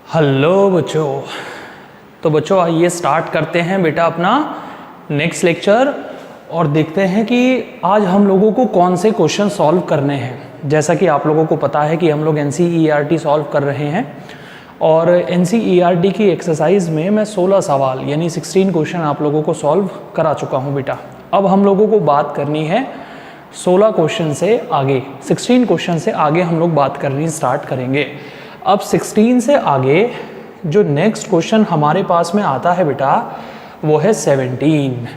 Hello बच्चों। तो बच्चों आइए स्टार्ट करते हैं बेटा अपना नेक्स्ट लेक्चर और देखते हैं कि आज हम लोगों को कौन से क्वेश्चन सॉल्व करने हैं। जैसा कि आप लोगों को पता है कि हम लोग NCERT सॉल्व कर रहे हैं और NCERT की एक्सरसाइज में मैं 16 सवाल यानी 16 क्वेश्चन आप लोगों को सॉल्व करा चुका हूँ बेटा। अब हम लोगों को बात करनी है 16 क्वेश्चन से आगे, 16 क्वेश्चन से आगे हम लोग बात करनी स्टार्ट करेंगे। अब 16 से आगे जो नेक्स्ट क्वेश्चन हमारे पास में आता है बेटा वो है 17।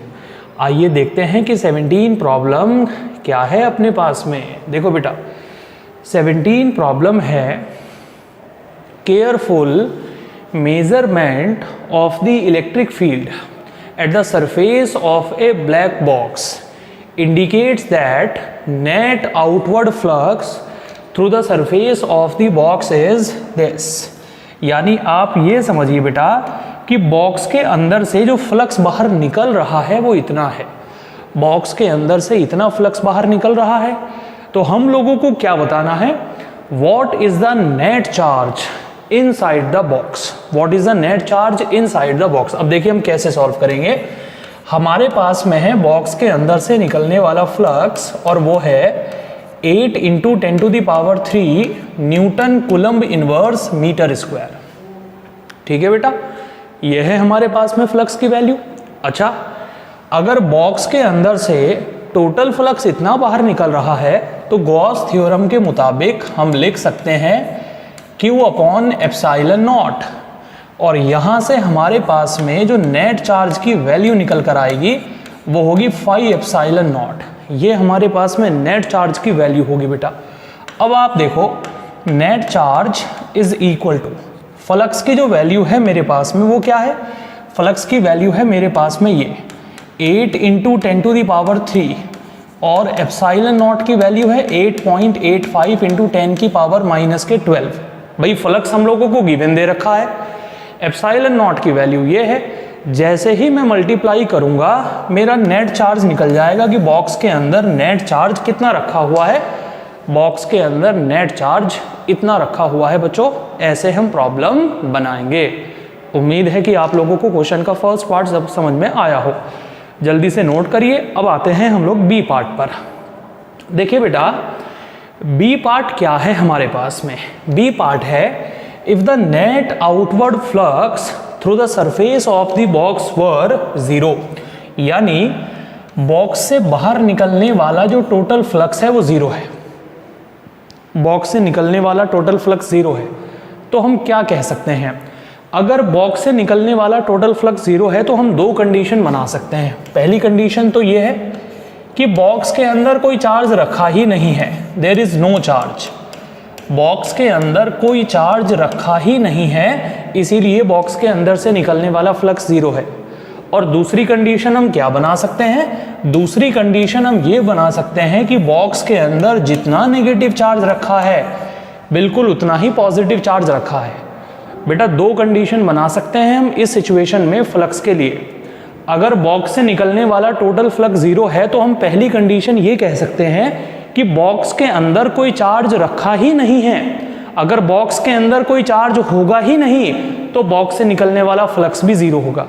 आइए देखते हैं कि 17 प्रॉब्लम क्या है अपने पास में। देखो बेटा 17 प्रॉब्लम है careful measurement of the electric field at the surface of A black box indicates that net outward flux through the surface of the box is this। यानी आप ये समझिए बेटा कि बॉक्स के अंदर से जो फ्लक्स बाहर निकल रहा है वो इतना है। बॉक्स के अंदर से इतना फ्लक्स बाहर निकल रहा है तो हम लोगों को क्या बताना है, what is the net charge inside the box, what is the net charge inside the box। अब देखिए हम कैसे सॉल्व करेंगे। हमारे पास में है बॉक्स के अंदर से निकलने वाला फ्लक्स और वो है 8 × 10⁻³ newton coulomb inverse metre square. ठीक है बेटा, ये है हमारे पास में फ्लक्स की वैल्यू। अच्छा, अगर बॉक्स के अंदर से टोटल फ्लक्स इतना बाहर निकल रहा है तो गॉस थ्योरम के मुताबिक हम लिख सकते हैं Q/ε0 और यहाँ से हमारे पास में जो नेट चार्ज की वैल्यू निकल कर आएगी वो होगी 5ε0। ये हमारे पास में नेट चार्ज की वैल्यू होगी बेटा। अब आप देखो net charge is equal to flux की जो वैल्यू है मेरे पास में वो क्या है, फ्लक्स की वैल्यू है मेरे पास में ये 8 × 10⁻³ और ε0 की वैल्यू है 8.85 × 10⁻⁻12। भाई फ्लक्स हम लोगों को गिवन दे रखा है, ε0 की वैल्यू ये है। जैसे ही मैं मल्टीप्लाई करूंगा मेरा नेट चार्ज निकल जाएगा कि बॉक्स के अंदर नेट चार्ज कितना रखा हुआ है। बॉक्स के अंदर नेट चार्ज इतना रखा हुआ है बच्चों। ऐसे हम प्रॉब्लम बनाएंगे। उम्मीद है कि आप लोगों को क्वेश्चन का फर्स्ट पार्ट सब समझ में आया हो। जल्दी से नोट करिए। अब आते हैं हम लोग बी पार्ट पर। देखिए बेटा बी पार्ट क्या है हमारे पास में। बी पार्ट है if the net outward flux through the surface of the box were 0। यानी बॉक्स से बाहर निकलने वाला जो टोटल फ्लक्स है वो 0 है। बॉक्स से निकलने वाला टोटल फ्लक्स 0 है तो हम क्या कह सकते हैं, अगर बॉक्स से निकलने वाला टोटल फ्लक्स 0 है तो हम दो कंडीशन बना सकते हैं। पहली कंडीशन तो ये है कि बॉक्स के अंदर कोई चार्ज रखा ही नहीं है, there is no charge. Box के अंदर कोई चार्ज रखा ही नहीं है, इसीलिए बॉक्स के अंदर से निकलने वाला फ्लक्स 0 है। और दूसरी कंडीशन हम क्या बना सकते हैं, दूसरी कंडीशन हम ये बना सकते हैं कि बॉक्स के अंदर जितना नेगेटिव चार्ज रखा है बिल्कुल उतना ही पॉजिटिव चार्ज रखा है। बेटा दो कंडीशन बना सकते हैं हम इस सिचुएशन में फ्लक्स के लिए। अगर बॉक्स से निकलने वाला टोटल फ्लक्स 0 है तो हम पहली कंडीशन ये कह सकते हैं कि बॉक्स के अंदर कोई चार्ज रखा ही नहीं है। अगर बॉक्स के अंदर कोई चार्ज होगा ही नहीं तो बॉक्स से निकलने वाला फ्लक्स भी 0 होगा।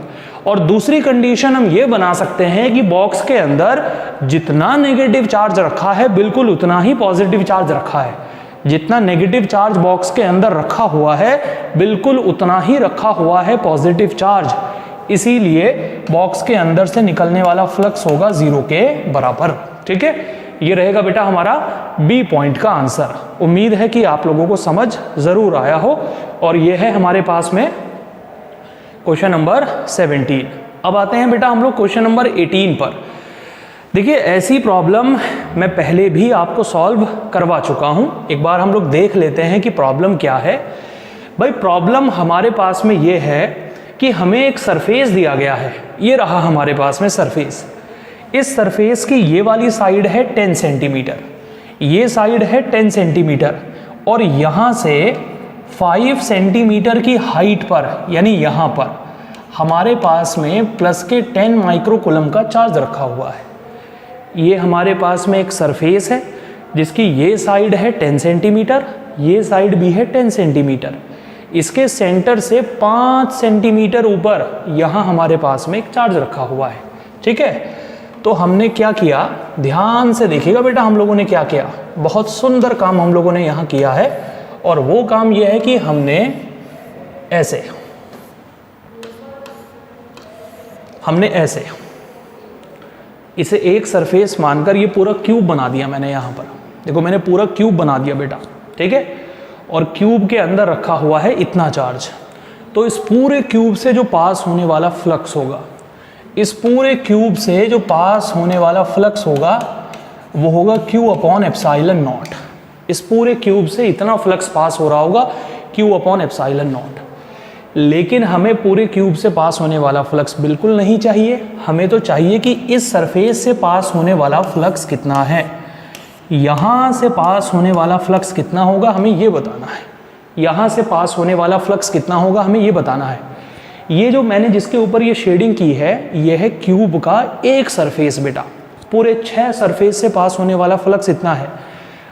और दूसरी कंडीशन हम ये बना सकते हैं कि बॉक्स के अंदर जितना नेगेटिव चार्ज रखा है बिल्कुल उतना ही पॉजिटिव चार्ज रखा है। जितना नेगेटिव चार्ज बॉक्स के अंदर रखा हुआ है बिल्कुल उतना ही रखा हुआ है पॉजिटिव चार्ज। इसीलिए बॉक्स के अंदर से निकलने वाला फ्लक्स होगा 0 के बराबर। ठीक है, ये रहेगा बेटा हमारा बी पॉइंट का आंसर। उम्मीद है कि आप लोगों को समझ जरूर आया हो। और ये है हमारे पास में क्वेश्चन नंबर 17। अब आते हैं बेटा हम लोग क्वेश्चन नंबर 18 पर। देखिए ऐसी प्रॉब्लम मैं पहले भी आपको सॉल्व करवा चुका हूं। एक बार हम लोग देख लेते हैं कि प्रॉब्लम क्या है। भाई प्रॉब्लम हमारे पास में ये है कि हमें एक सरफेस दिया गया है। ये रहा हमारे पास में सरफेस। इस सरफेस की ये वाली साइड है 10 सेंटीमीटर, ये साइड है 10 सेंटीमीटर और यहाँ से 5 सेंटीमीटर की हाइट पर यानी यहाँ पर हमारे पास में प्लस के 10 माइक्रो कूलम का चार्ज रखा हुआ है। ये हमारे पास में एक सरफेस है जिसकी ये साइड है 10 सेंटीमीटर, ये साइड भी है 10 सेंटीमीटर। इसके सेंटर से 5 सेंटीमीटर ऊपर यहाँ हमारे पास में एक चार्ज रखा हुआ है, ठीक है। तो हमने क्या किया, ध्यान से देखिएगा बेटा, हम लोगों ने क्या किया, बहुत सुंदर काम हम लोगों ने यहाँ किया है। और वो काम ये है कि हमने ऐसे इसे एक सरफेस मानकर ये पूरा क्यूब बना दिया मैंने यहाँ पर। देखो मैंने पूरा क्यूब बना दिया बेटा, ठीक है। और क्यूब के अंदर रखा हुआ है इतना चार्ज। तो इस पूरे क्यूब से जो पास होने वाला फ्लक्स होगा, इस पूरे क्यूब से जो पास होने वाला फ्लक्स होगा वो होगा Q अपॉन एप्सिलॉन नॉट। इस पूरे क्यूब से इतना फ्लक्स पास हो रहा होगा Q अपॉन एप्सिलॉन नॉट। लेकिन हमें पूरे क्यूब से पास होने वाला फ्लक्स बिल्कुल नहीं चाहिए, हमें तो चाहिए कि इस सरफेस से पास होने वाला फ्लक्स कितना है। यहाँ से पास होने वाला फ्लक्स कितना होगा हमें ये बताना है, यहाँ से पास होने वाला फ्लक्स कितना होगा हमें ये बताना है। ये जो मैंने जिसके ऊपर ये शेडिंग की है, ये है क्यूब का एक सरफेस बेटा। पूरे 6 सरफेस से पास होने वाला फ्लक्स इतना है।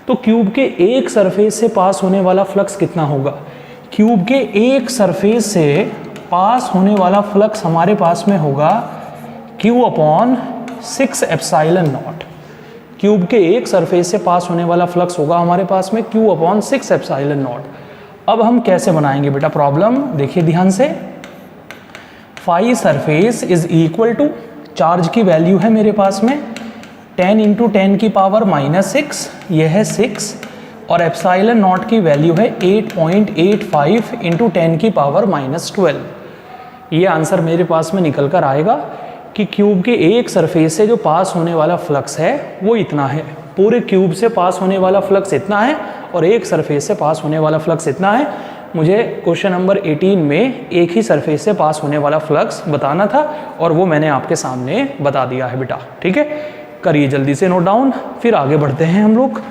तो क्यूब के एक सरफेस से पास होने वाला फ्लक्स कितना होगा, क्यूब के एक सरफेस से पास होने वाला फ्लक्स हमारे पास में होगा Q upon 6 epsilon not. Cube के एक सरफेस से पास होने वाला फ्लक्स होगा हमारे पास में Q अपॉन 6 एप्सिलॉन नॉट। अब हम कैसे बनाएंगे बेटा प्रॉब्लम, देखिए ध्यान से। Phi surface is equal to, charge की वैल्यू है मेरे पास में 10 इंटू 10 की पावर -6, यह है 6, और एप्सिलॉन नॉट की वैल्यू है 8.85 इंटू 10 की पावर -12। ये आंसर मेरे पास में निकल कर आएगा कि क्यूब के एक सरफेस से जो पास होने वाला फ्लक्स है वो इतना है। पूरे क्यूब से पास होने वाला फ्लक्स इतना है और एक सरफेस से पास होने वाला फ्लक्स इतना है। मुझे क्वेश्चन नंबर 18 में एक ही सरफेस से पास होने वाला फ्लक्स बताना था और वो मैंने आपके सामने बता दिया है बेटा, ठीक है। करिए जल्दी से नोट डाउन, फिर आगे बढ़ते हैं हम लोग।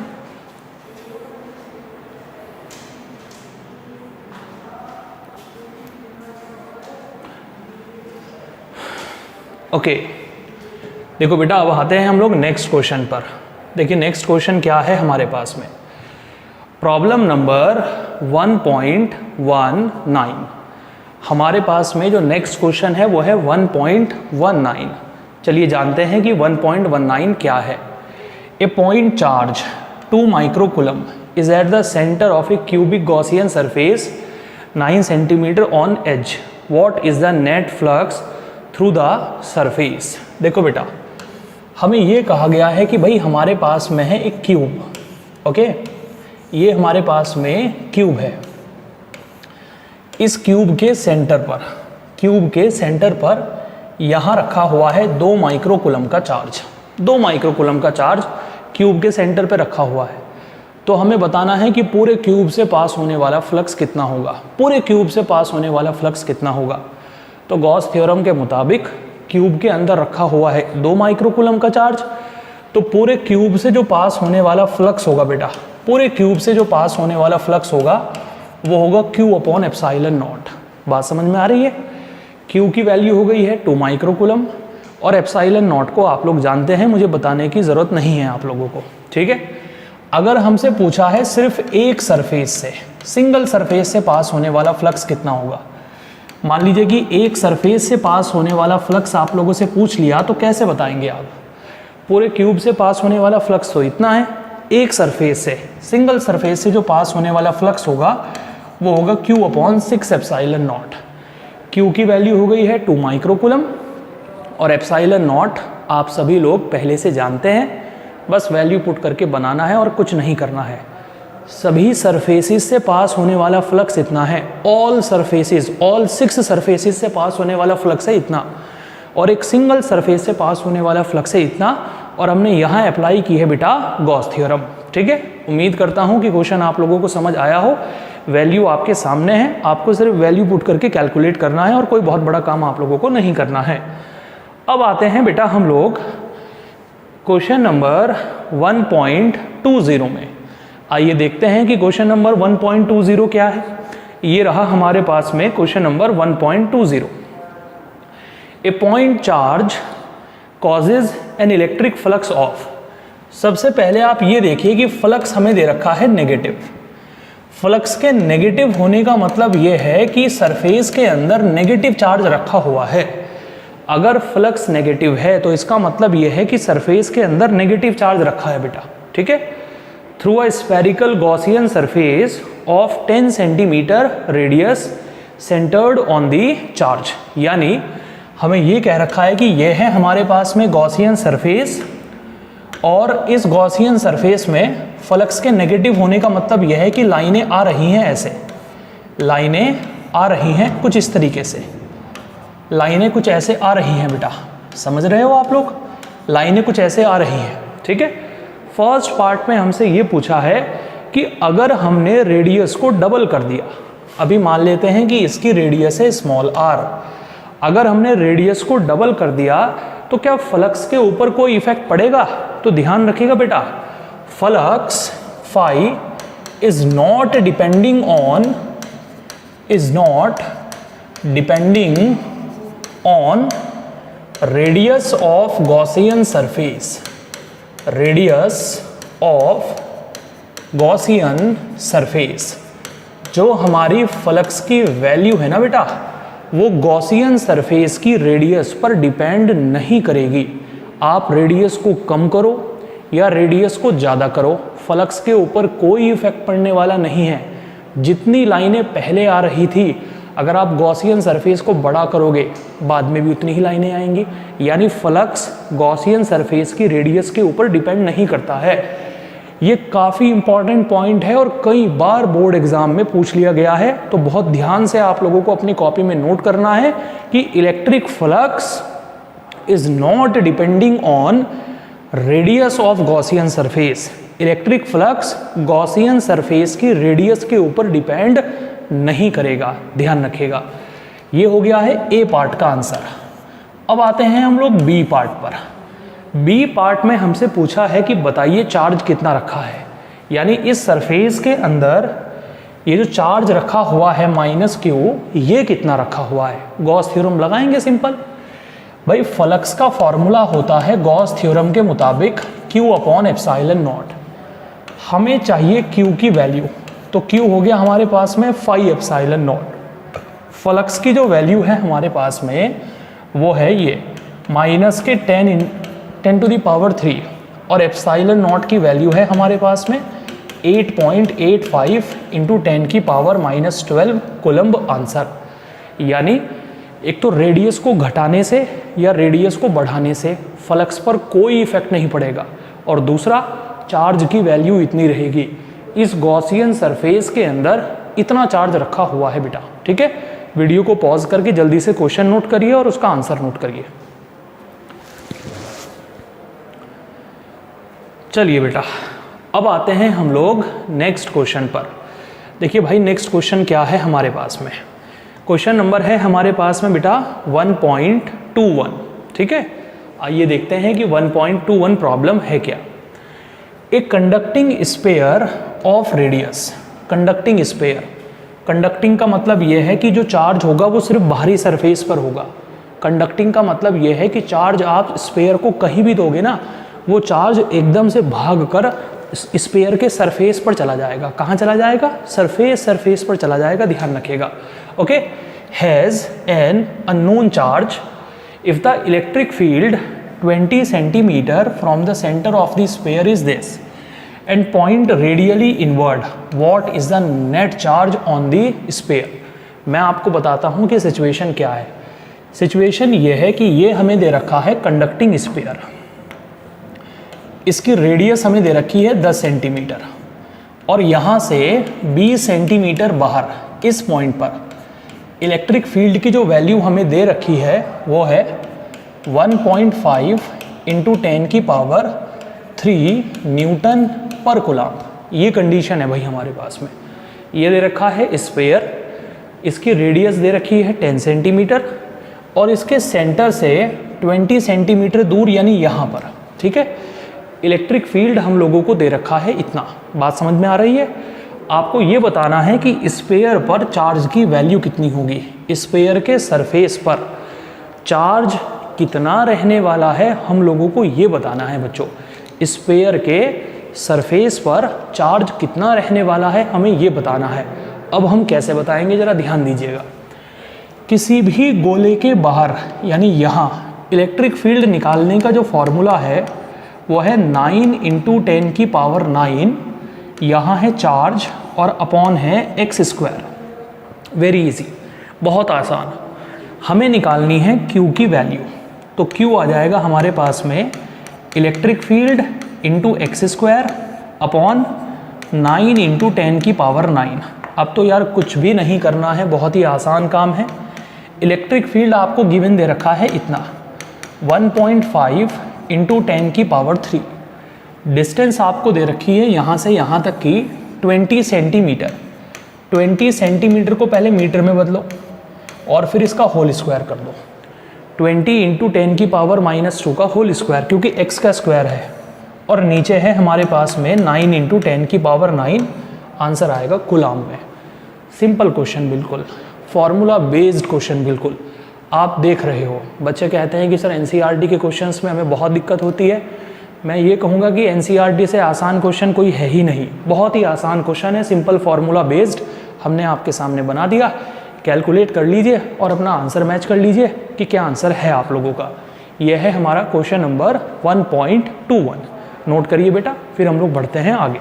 ओके देखो बेटा, अब आते हैं हम लोग नेक्स्ट क्वेश्चन पर। देखिए नेक्स्ट क्वेश्चन क्या है हमारे पास में, प्रॉब्लम नंबर 1.19। हमारे पास में जो नेक्स्ट क्वेश्चन है वो है 1.19। चलिए जानते हैं कि 1.19 क्या है। A point charge 2 microcoulomb is at the centre of a cubic Gaussian surface 9 centimetre on edge. What is the net flux through the surface. देखो बेटा, हमें ये कहा गया है कि भाई हमारे पास में है एक क्यूब, ओके। ये हमारे पास में क्यूब है। इस क्यूब के सेंटर पर यहाँ रखा हुआ है 2 माइक्रोकूलम का चार्ज। 2 माइक्रोकूलम का चार्ज क्यूब के सेंटर पे रखा हुआ है। तो हमें बताना है कि पूरे क्यूब से पास होने वाला फ्लक्स कितना होगा। पूरे क्यूब से पास होने वाला फ्लक्स कितना होगा, तो गॉस थ्योरम के मुताबिक क्यूब के अंदर रखा हुआ है 2 माइक्रोकूलम का चार्ज। तो पूरे क्यूब से जो पास होने वाला फ्लक्स होगा बेटा, पूरे क्यूब से जो पास होने वाला फ्लक्स होगा वो होगा Q अपॉन एप्सिलॉन नॉट। बात समझ में आ रही है। Q की वैल्यू हो गई है 2 माइक्रोकूलम और एप्सिलॉन नॉट को आप लोग जानते हैं, मुझे बताने की ज़रूरत नहीं है आप लोगों को, ठीक है। अगर हमसे पूछा है सिर्फ एक सरफेस से, सिंगल सरफेस से पास होने वाला फ्लक्स कितना होगा, मान लीजिए कि एक सरफेस से पास होने वाला फ्लक्स आप लोगों से पूछ लिया, तो कैसे बताएंगे आप। पूरे क्यूब से पास होने वाला फ्लक्स तो इतना है, एक सरफेस से, सिंगल सरफेस से जो पास होने वाला फ्लक्स होगा वो होगा Q upon 6 epsilon not. Q की वैल्यू हो गई है 2 माइक्रोकूलम और एप्सिलॉन नॉट आप सभी लोग पहले से जानते हैं, बस वैल्यू पुट करके बनाना है और कुछ नहीं करना है। सभी सरफेसेस से पास होने वाला फ्लक्स इतना है, ऑल सरफेसेस, ऑल 6 सरफेसेस से पास होने वाला फ्लक्स है इतना, और एक सिंगल सरफेस से पास होने वाला फ्लक्स है इतना। और हमने यहाँ अप्लाई की है बेटा गॉस थ्योरम, ठीक है। उम्मीद करता हूँ कि क्वेश्चन आप लोगों को समझ आया हो। वैल्यू आपके सामने है, आपको सिर्फ वैल्यू पुट करके कैलकुलेट करना है और कोई बहुत बड़ा काम आप लोगों को नहीं करना है। अब आते हैं बेटा हम लोग क्वेश्चन नंबर 1.20 में। आइए देखते हैं कि क्वेश्चन नंबर 1.20 क्या है। ये रहा हमारे पास में question number 1.20। A point charge causes an electric flux of. सबसे पहले आप ये देखिए कि फ्लक्स हमें दे रखा है नेगेटिव। फ्लक्स के नेगेटिव होने का मतलब ये है कि सरफेस के अंदर नेगेटिव चार्ज रखा हुआ है। अगर फ्लक्स नेगेटिव है तो इसका मतलब ये है कि सरफेस के अंदर नेगेटिव चार्ज रखा है बेटा, ठीक है। Through a spherical Gaussian surface of 10 centimetre radius centred on the charge, यानी हमें ये कह रखा है कि ये है हमारे पास में गॉसियन सरफेस, और इस गॉसियन सरफेस में फ्लक्स के नेगेटिव होने का मतलब यह है कि लाइनें आ रही हैं, ऐसे लाइनें आ रही हैं कुछ इस तरीके से, लाइनें कुछ ऐसे आ रही हैं बेटा, समझ रहे हो आप लोग, लाइनें कुछ ऐसे आ रही हैं, ठीक है। फर्स्ट पार्ट में हमसे ये पूछा है कि अगर हमने रेडियस को डबल कर दिया, अभी मान लेते हैं कि इसकी रेडियस है स्मॉल r, अगर हमने रेडियस को डबल कर दिया तो क्या फ्लक्स के ऊपर कोई इफेक्ट पड़ेगा? तो ध्यान रखिएगा बेटा, flux phi is not depending on radius of Gaussian surface, radius of Gaussian surface. जो हमारी फ्लक्स की वैल्यू है ना बेटा, वो गॉसियन सरफेस की रेडियस पर डिपेंड नहीं करेगी। आप रेडियस को कम करो या रेडियस को ज़्यादा करो, फ्लक्स के ऊपर कोई इफेक्ट पड़ने वाला नहीं है। जितनी लाइनें पहले आ रही थी, अगर आप गॉसियन सरफेस को बड़ा करोगे बाद में भी उतनी ही लाइनें आएंगी, यानी फ्लक्स गॉसियन सरफेस की रेडियस के ऊपर डिपेंड नहीं करता है। ये काफ़ी इंपॉर्टेंट पॉइंट है और कई बार बोर्ड एग्जाम में पूछ लिया गया है, तो बहुत ध्यान से आप लोगों को अपनी कॉपी में नोट करना है कि electric flux is not depending on radius of Gaussian surface. Electric flux Gaussian surface की रेडियस के ऊपर डिपेंड नहीं करेगा, ध्यान रखिएगा। ये हो गया है ए पार्ट का आंसर। अब आते हैं हम लोग बी पार्ट पर। बी पार्ट में हमसे पूछा है कि बताइए चार्ज कितना रखा है, यानी इस सरफेस के अंदर ये जो चार्ज रखा हुआ है -q, ये कितना रखा हुआ है। गॉस थ्योरम लगाएंगे सिंपल भाई। फ्लक्स का फॉर्मूला होता है गॉस थ्योरम के मुताबिक Q/ε0। हमें चाहिए Q की वैल्यू, तो Q हो गया हमारे पास में 5ε0। फ्लक्स की जो वैल्यू है हमारे पास में वो है ये -10⁻³ और ε0 की वैल्यू है हमारे पास में 8.85 × 10⁻⁻12 कूलम्ब आंसर। यानी एक तो रेडियस को घटाने से या रेडियस को बढ़ाने से फ्लक्स पर कोई इफेक्ट नहीं पड़ेगा, और दूसरा चार्ज की वैल्यू इतनी रहेगी। इस गॉसियन सरफेस के अंदर इतना चार्ज रखा हुआ है बेटा, ठीक है। वीडियो को पॉज करके जल्दी से क्वेश्चन नोट करिए और उसका आंसर नोट करिए। चलिए बेटा, अब आते हैं हम लोग नेक्स्ट क्वेश्चन पर। देखिए भाई, नेक्स्ट क्वेश्चन क्या है हमारे पास में। क्वेश्चन नंबर है हमारे पास में बेटा 1.21, ठीक है। आइए देखते हैं कि 1.21 प्रॉब्लम है क्या। एक conducting sphere of radius, conducting sphere, conducting का मतलब यह है कि जो चार्ज होगा वो सिर्फ बाहरी सरफेस पर होगा। कंडक्टिंग का मतलब यह है कि चार्ज आप स्फीयर को कहीं भी दोगे ना, वो चार्ज एकदम से भागकर स्फीयर के सरफेस पर चला जाएगा। कहाँ चला जाएगा? सरफेस पर चला जाएगा, ध्यान रखिएगा। Okay, has an unknown charge if the electric field 20 centimetre from the centre of the sphere is this and point radially inward, what is the net charge on the sphere. मैं आपको बताता हूँ कि सिचुएशन क्या है। Situation ये है कि ये हमें दे रखा है कंडक्टिंग स्फीयर, इसकी रेडियस हमें दे रखी है 10 सेंटीमीटर, और यहाँ से 20 सेंटीमीटर बाहर इस पॉइंट पर इलेक्ट्रिक फील्ड की जो वैल्यू हमें दे रखी है वो है 1.5 × 10⁻³ न्यूटन पर कूलम्ब। ये कंडीशन है भाई हमारे पास में। ये दे रखा है स्फीयर, इसकी रेडियस दे रखी है 10 सेंटीमीटर और इसके सेंटर से 20 सेंटीमीटर दूर, यानी यहाँ पर, ठीक है। इलेक्ट्रिक फील्ड हम लोगों को दे रखा है इतना। बात समझ में आ रही है? आपको ये बताना है कि स्फीयर पर चार्ज की वैल्यू कितनी होगी। स्फीयर के सरफेस पर चार्ज कितना रहने वाला है हम लोगों को ये बताना है बच्चों। स्फीयर के सरफेस पर चार्ज कितना रहने वाला है हमें ये बताना है। अब हम कैसे बताएंगे ज़रा ध्यान दीजिएगा। किसी भी गोले के बाहर यानी यहाँ इलेक्ट्रिक फील्ड निकालने का जो फॉर्मूला है वो है 9 × 10⁹। यहाँ है चार्ज और अपॉन है x²। वेरी इजी, बहुत आसान। हमें निकालनी है Q की वैल्यू, तो Q आ जाएगा हमारे पास में electric field into x² upon 9 × 10⁹। अब तो यार कुछ भी नहीं करना है, बहुत ही आसान काम है। इलेक्ट्रिक फील्ड आपको गिवन दे रखा है इतना 1.5 × 10⁻3। डिस्टेंस आपको दे रखी है यहाँ से यहाँ तक की 20 सेंटीमीटर। 20 सेंटीमीटर को पहले मीटर में बदलो और फिर इसका होल स्क्वायर कर दो। 20 × 10⁻² का होल स्क्वायर, क्योंकि x का स्क्वायर है, और नीचे है हमारे पास में 9 × 10⁹। आंसर आएगा कूलम में। सिंपल क्वेश्चन, बिल्कुल फॉर्मूला बेस्ड क्वेश्चन। बिल्कुल आप देख रहे हो बच्चे कहते हैं कि सर एनसीईआरटी के क्वेश्चंस में हमें बहुत दिक्कत होती है। मैं ये कहूँगा कि एनसीईआरटी से आसान क्वेश्चन कोई है ही नहीं, बहुत ही आसान क्वेश्चन है, सिंपल फार्मूला बेस्ड हमने आपके सामने बना दिया। कैलकुलेट कर लीजिए और अपना आंसर मैच कर लीजिए कि क्या आंसर है आप लोगों का। यह है हमारा क्वेश्चन नंबर 1.21। नोट करिए बेटा, फिर हम लोग बढ़ते हैं आगे।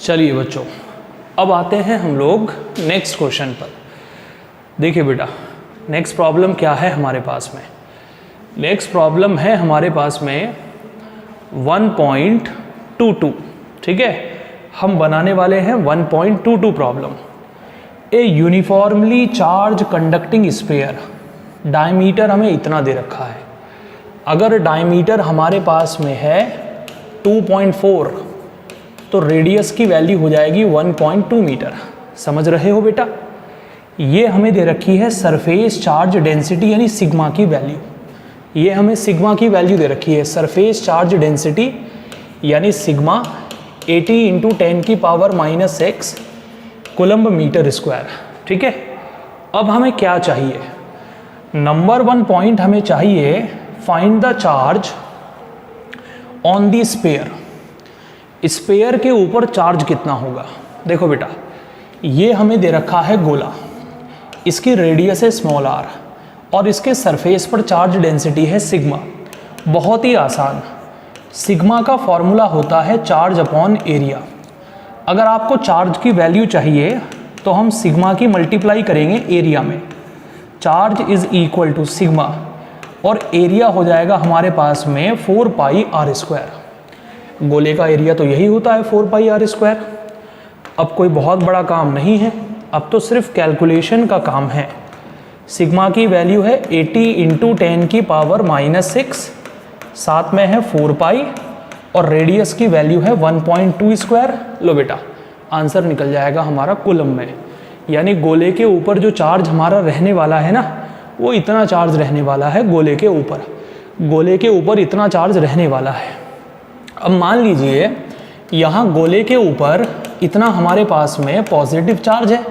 चलिए बच्चों, अब आते हैं हम लोग नेक्स्ट क्वेश्चन पर। देखिए बेटा, नेक्स्ट प्रॉब्लम क्या है हमारे पास में। नेक्स्ट प्रॉब्लम है हमारे पास में 1.22। ठीक है, हम बनाने वाले हैं 1.22 प्रॉब्लम। ए uniformly charge conducting sphere, diameter हमें इतना दे रखा है। अगर डायमीटर हमारे पास में है 2.4 तो रेडियस की वैल्यू हो जाएगी 1.2 मीटर। समझ रहे हो बेटा। ये हमें दे रखी है सरफेस चार्ज डेंसिटी यानी सिग्मा की वैल्यू। ये हमें सिग्मा की वैल्यू दे रखी है, सरफेस चार्ज डेंसिटी यानी सिग्मा 80 × 10⁻⁻6 कूलम्ब मीटर स्क्वायर। ठीक है, अब हमें क्या चाहिए। नंबर 1 पॉइंट हमें चाहिए, find the charge on the sphere. Sphere के ऊपर चार्ज कितना होगा। देखो बेटा, ये हमें दे रखा है गोला, इसकी रेडियस है स्मॉल r और इसके सरफेस पर चार्ज डेंसिटी है सिग्मा। बहुत ही आसान, सिग्मा का फॉर्मूला होता है चार्ज अपॉन एरिया। अगर आपको चार्ज की वैल्यू चाहिए तो हम सिग्मा की मल्टीप्लाई करेंगे एरिया में। Charge is equal to sigma और एरिया हो जाएगा हमारे पास में 4πr²। गोले का एरिया तो यही होता है 4πr²। अब कोई बहुत बड़ा काम नहीं है, अब तो सिर्फ कैलकुलेशन का काम है। सिग्मा की वैल्यू है 80 × 10⁻⁻6, साथ में है 4π और रेडियस की वैल्यू है 1.2²। लो बेटा, आंसर निकल जाएगा हमारा कूलम में। यानी गोले के ऊपर जो चार्ज हमारा रहने वाला है ना, वो इतना चार्ज रहने वाला है गोले के ऊपर। गोले के ऊपर इतना चार्ज रहने वाला है। अब मान लीजिए यहाँ गोले के ऊपर इतना हमारे पास में पॉजिटिव चार्ज है,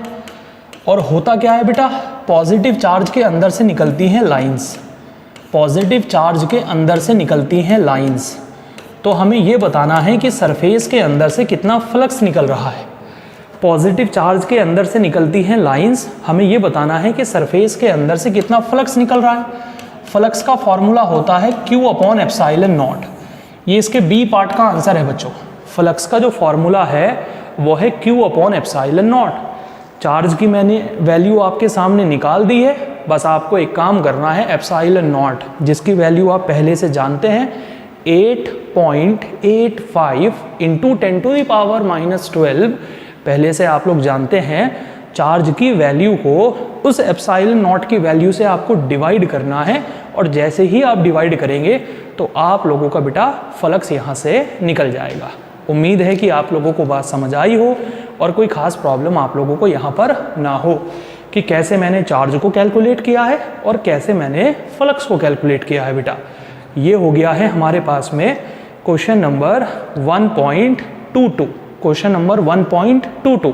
और होता क्या है बेटा, पॉजिटिव चार्ज के अंदर से निकलती हैं लाइंस। पॉजिटिव चार्ज के अंदर से निकलती हैं लाइंस, तो हमें ये बताना है कि सरफेस के अंदर से कितना फ्लक्स निकल रहा है। पॉजिटिव चार्ज के अंदर से निकलती हैं लाइंस, हमें ये बताना है कि सरफेस के अंदर से कितना फ्लक्स निकल रहा है। फ्लक्स का फॉर्मूला होता है Q/ε0। ये इसके बी पार्ट का आंसर है बच्चों। फ्लक्स का जो फॉर्मूला है वो है Q/ε0। चार्ज की मैंने वैल्यू आपके सामने निकाल दी है, बस आपको एक काम करना है ε0, जिसकी वैल्यू आप पहले से जानते हैं 8.85 × 10⁻⁻12। पहले से आप लोग जानते हैं चार्ज की वैल्यू को उस ε0 की वैल्यू से आपको डिवाइड करना है, और जैसे ही आप डिवाइड करेंगे तो आप लोगों का बेटा फ्लक्स यहाँ से निकल जाएगा। उम्मीद है कि आप लोगों को बात समझ आई हो और कोई ख़ास प्रॉब्लम आप लोगों को यहाँ पर ना हो। कि कैसे मैंने चार्ज को कैलकुलेट किया है और कैसे मैंने फ्लक्स को कैलकुलेट किया है बेटा। ये हो गया है हमारे पास में क्वेश्चन नंबर 1.22, क्वेश्चन नंबर 1.22।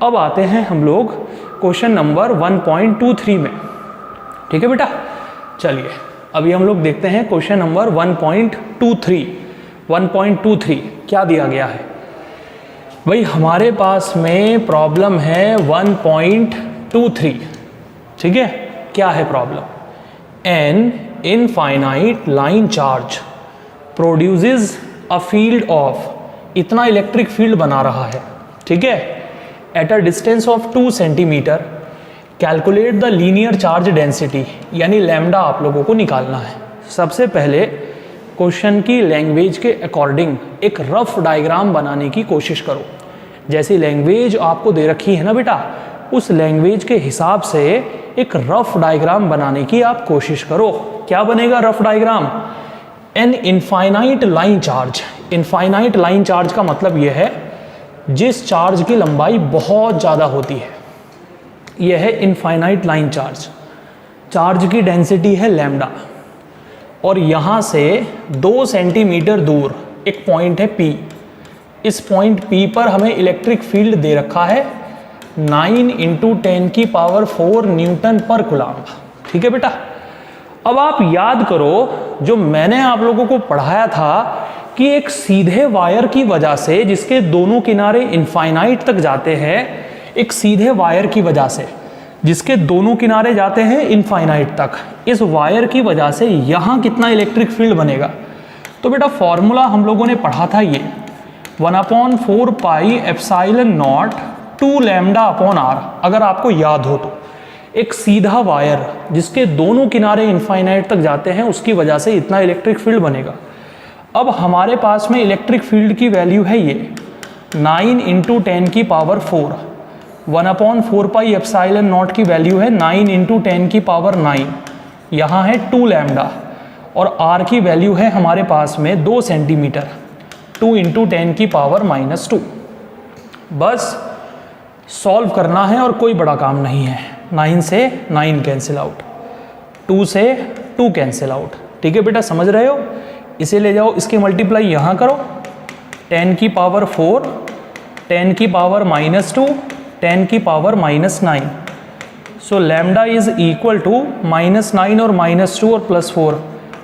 अब आते हैं हम लोग क्वेश्चन नंबर 1.23 में। ठीक है बेटा, चलिए अभी हम लोग देखते हैं क्वेश्चन नंबर 1.23। 1.23 क्या दिया गया है भाई, हमारे पास में प्रॉब्लम है 1.23। ठीक है, क्या है problem? An infinite line charge produces a field of, इतना इलेक्ट्रिक फील्ड बना रहा है, ठीक है, at a distance of 2 centimetre. Calculate the linear charge density, यानी लैम्डा आप लोगों को निकालना है। सबसे पहले क्वेश्चन की लैंग्वेज के अकॉर्डिंग एक रफ डायग्राम बनाने की कोशिश करो। जैसी लैंग्वेज आपको दे रखी है ना बेटा, उस लैंग्वेज के हिसाब से एक रफ डायग्राम बनाने की आप कोशिश करो। क्या बनेगा rough diagram? An infinite line charge. Infinite line charge का मतलब यह है जिस चार्ज की लंबाई बहुत ज़्यादा होती है, यह है इनफाइनाइट लाइन चार्ज। चार्ज की डेंसिटी है लैम्डा, और यहाँ से 2 सेंटीमीटर दूर एक पॉइंट है P। इस पॉइंट P पर हमें इलेक्ट्रिक फील्ड दे रखा है 9 × 10⁴ न्यूटन पर कूलम्ब। ठीक है बेटा, अब आप याद करो जो मैंने आप लोगों को पढ़ाया था कि एक सीधे वायर की वजह से, जिसके दोनों किनारे इनफाइनाइट तक जाते हैं, एक सीधे वायर की वजह से जिसके दोनों किनारे जाते हैं इनफाइनाइट तक, इस वायर की वजह से यहाँ कितना इलेक्ट्रिक फील्ड बनेगा? तो बेटा फॉर्मूला हम लोगों ने पढ़ा था ये 1/4 pi epsilon naught 2 lambda upon R. अगर आपको याद हो तो एक सीधा वायर जिसके दोनों किनारे इनफाइनाइट तक जाते हैं, उसकी वजह से इतना इलेक्ट्रिक फील्ड बनेगा। अब हमारे पास में इलेक्ट्रिक फील्ड की वैल्यू है ये 9 × 10⁴। 1/4 पाई एप्सिलॉन नॉट की वैल्यू है 9 × 10⁹। यहाँ है 2 लैम्डा, और आर की वैल्यू है हमारे पास में 2 सेंटीमीटर, 2 × 10⁻²। बस सॉल्व करना है और कोई बड़ा काम नहीं है। 9 से 9 कैंसिल आउट, 2 से 2 कैंसिल आउट। ठीक है बेटा, समझ रहे हो? इसे ले जाओ, इसके मल्टीप्लाई यहाँ करो, 10⁴, 10⁻², 10⁻⁹। So lambda is equal to -9 और -2 और +4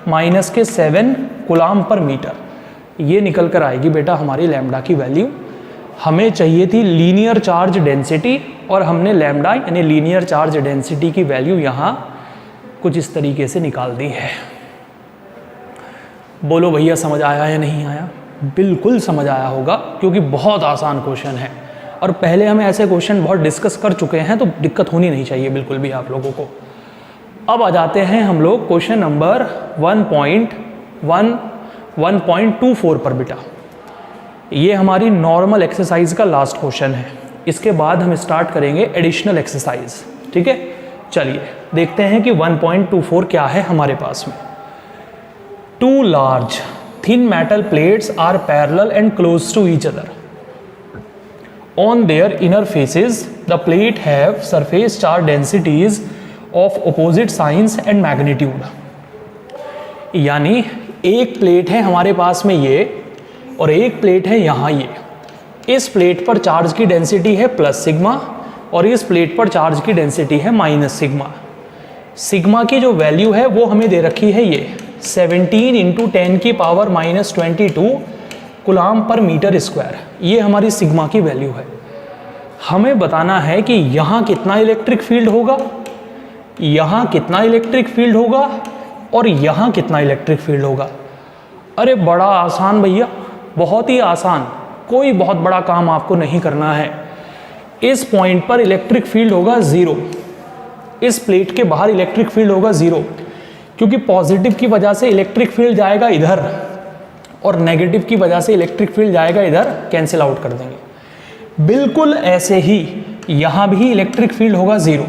माइनस के 7 कूलम्ब पर मीटर। ये निकल कर आएगी बेटा हमारी लैम्डा की वैल्यू। हमें चाहिए थी लीनियर चार्ज डेंसिटी, और हमने लैम्डा यानी लीनियर चार्ज डेंसिटी की वैल्यू यहाँ कुछ इस तरीके से निकाल दी है। बोलो भैया समझ आया या नहीं आया? बिल्कुल समझ आया होगा, क्योंकि बहुत आसान क्वेश्चन है और पहले हम ऐसे क्वेश्चन बहुत डिस्कस कर चुके हैं, तो दिक्कत होनी नहीं चाहिए बिल्कुल भी आप लोगों को। अब आ जाते हैं हम लोग क्वेश्चन नंबर 1.24 पर बेटा। ये हमारी नॉर्मल एक्सरसाइज का लास्ट क्वेश्चन है। इसके बाद हम स्टार्ट करेंगे एडिशनल एक्सरसाइज। ठीक है, चलिए देखते हैं कि 1.24 क्या है हमारे पास में। 2 large thin metal plates are parallel and close to each other. On their inner faces, the plate have surface charge densities of opposite signs and magnitude. यानी एक प्लेट है हमारे पास में ये, और एक प्लेट है यहाँ ये। इस प्लेट पर चार्ज की डेंसिटी है +σ, और इस प्लेट पर चार्ज की डेंसिटी है -σ। सिग्मा की जो वैल्यू है वो हमें दे रखी है ये 17 × 10⁻22 कूलम्ब पर मीटर स्क्वायर। ये हमारी सिग्मा की वैल्यू है। हमें बताना है कि यहाँ कितना इलेक्ट्रिक फील्ड होगा, यहाँ कितना इलेक्ट्रिक फील्ड होगा, और यहाँ कितना इलेक्ट्रिक फील्ड होगा। अरे बड़ा आसान भैया, बहुत ही आसान, कोई बहुत बड़ा काम आपको नहीं करना है। इस पॉइंट पर इलेक्ट्रिक फील्ड होगा 0, इस प्लेट के बाहर इलेक्ट्रिक फील्ड होगा 0, क्योंकि पॉजिटिव की वजह से इलेक्ट्रिक फील्ड जाएगा इधर और नेगेटिव की वजह से इलेक्ट्रिक फील्ड जाएगा इधर, कैंसिल आउट कर देंगे। बिल्कुल ऐसे ही यहाँ भी इलेक्ट्रिक फील्ड होगा 0,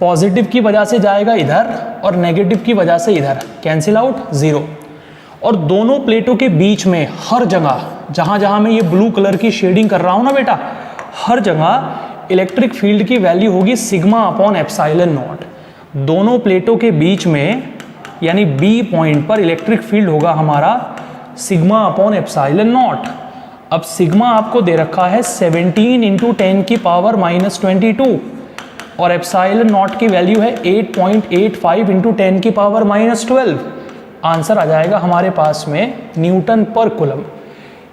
पॉजिटिव की वजह से जाएगा इधर और नेगेटिव की वजह से इधर, कैंसिल आउट 0। और दोनों प्लेटों के बीच में हर जगह, जहाँ जहाँ मैं ये ब्लू कलर की शेडिंग कर रहा हूँ ना बेटा, हर जगह इलेक्ट्रिक फील्ड की वैल्यू होगी सिग्मा अपॉन एप्सिलॉन नॉट। दोनों प्लेटों के बीच में यानी बी पॉइंट पर इलेक्ट्रिक फील्ड होगा हमारा सिग्मा अपॉन एप्सिलॉन नॉट। अब सिग्मा आपको दे रखा है 17 इंटू 10 की पावर -22 और एप्सिलॉन नॉट की वैल्यू है 8.85 इंटू 10 की पावर -12। आंसर आ जाएगा हमारे पास में न्यूटन पर कूलम।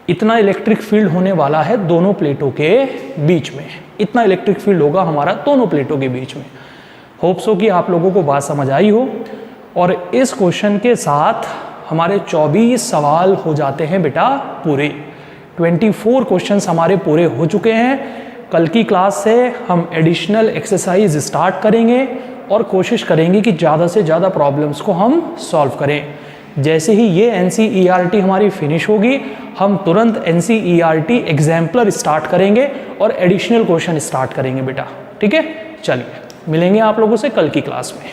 इतना इलेक्ट्रिक फील्ड होने वाला है दोनों प्लेटों के बीच में, इतना इलेक्ट्रिक फील्ड होगा हमारा दोनों प्लेटों के बीच में। होप सो कि आप लोगों को बात समझ आई हो। और इस क्वेश्चन के साथ हमारे 24 सवाल हो जाते हैं बेटा पूरे। 24 क्वेश्चंस हमारे पूरे हो चुके हैं। कल की क्लास से हम एडिशनल एक्सरसाइज स्टार्ट करेंगे और कोशिश करेंगे कि ज़्यादा से ज़्यादा प्रॉब्लम्स को हम सॉल्व करें। जैसे ही ये NCERT हमारी फिनिश होगी हम तुरंत NCERT एग्जाम्पलर स्टार्ट करेंगे और एडिशनल क्वेश्चन स्टार्ट करेंगे बेटा। ठीक है, चलिए मिलेंगे आप लोगों से कल की क्लास में।